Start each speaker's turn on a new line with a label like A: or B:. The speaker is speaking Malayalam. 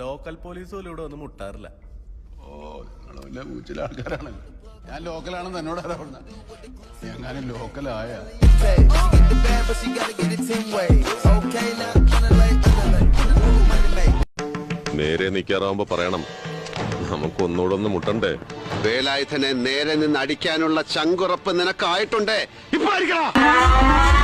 A: ലോക്കൽ പോലീസ് പോലും ഇവിടെ ഒന്നും മുട്ടാറില്ല.
B: ഓ, നിങ്ങൾ വലിയ മൂച്ചിലെ ആൾക്കാരാണല്ലോ. ഞാൻ ലോക്കലാണെന്ന് എന്നോട് ആരാ പറഞ്ഞത്? എങ്ങാനും ലോക്കലായ
C: നേരെ നിൽക്കാറാവുമ്പോ പറയണം, നമുക്കൊന്നുകൂടെ ഒന്ന് മുട്ടണ്ടേ.
D: വേലായുധനെ നേരെ നിന്ന് അടിക്കാനുള്ള ചങ്കുറപ്പ് നിനക്കായിട്ടുണ്ടേ. ഇപ്പൊ അടിക്കണം.